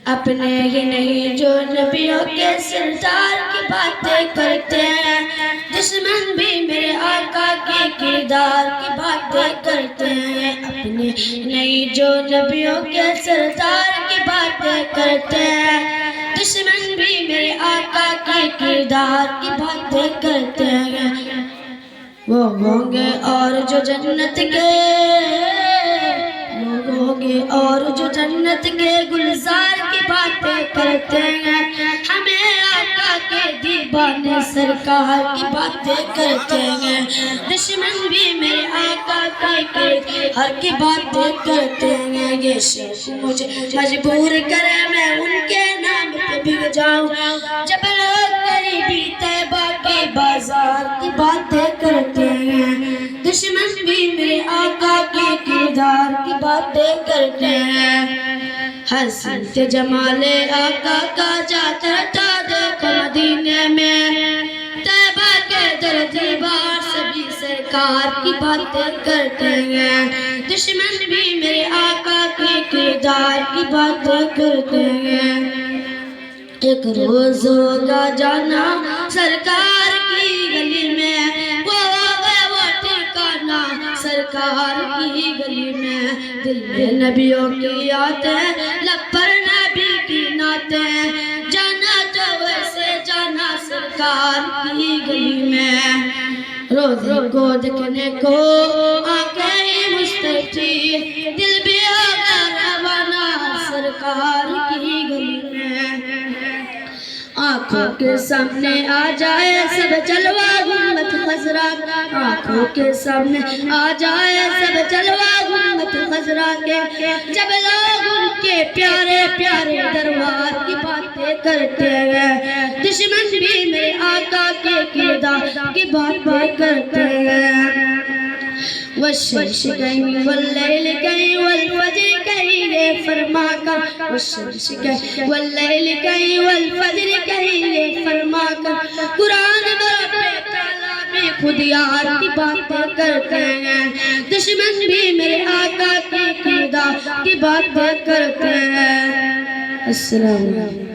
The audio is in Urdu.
اپنے ہی نہیں جو نبیوں کے سردار کی باتیں کرتے ہیں، دشمن بھی میرے آقا کے کردار کی باتیں کرتے ہیں۔ اپنے ہی نہیں جو نبیوں کے سردار کی باتیں کرتے ہیں، دشمن بھی میرے آقا کے کردار کی باتیں کرتے ہیں۔ وہ ہوں گے اور جو جنت کے اور جو جنت کے گلزار کی باتیں کرتے ہیں، ہمیں آقا کے دیوانے سرکار کی باتیں کرتے ہیں۔ دشمن بھی میرے آقا کے ہر کی باتیں کرتے ہیں۔ یہ شوق مجھے مجبور کرے میں ان کے نام پہ بھگ جاؤں، جب لوگ قریبی طیبہ کے بازار کی باتیں کرتے ہیں۔ دشمن بھی میرے آقا کے کردار کی باتیں کرتے ہیں۔ حسرت جمال آقا کا جاتا تھا دیکھو مدینے میں، طیبہ کے در دیوار سبھی سرکار کی باتیں کرتے ہیں۔ دشمن بھی میرے آقا کے کردار کی باتیں کرتے ہیں۔ ایک روز ہوگا جانا سرکار کی گلی میں، وہ ٹھکانا سرکار کی گلی میں، دل میں نبیوں کی یادیں، لب پر نبی کی نعتیں، جانا تو ویسے جانا سرکار کی گلی میں۔ روزے کو دیکھنے کو آنکھیں مستطیل، دل بھی ہوگا روانہ سرکار کی گلی میں۔ آنکھوں کے سامنے آ جائے سب جلوہ غمت خضرا، آنکھوں کے سامنے آ جائے سب جلوہ غمت خضرا کے، جب لوگ ان کے پیارے پیارے دربار کی باتیں کرتے ہیں، دشمن بھی میرے آقا کے کردار کی باتیں کرتے ہیں۔ والشمس کہیں واللیل کہیں والفجر کہیں یہ فرما کر، والشمس کہیں واللیل کہیں والفجر کہیں یہ فرما کر، قرآن برب تعالیٰ میں خود یار کی باتیں کرتے ہیں۔ دشمن بھی میرے آقا کے کردار کی باتیں کرتے ہیں۔ السلام علیکم۔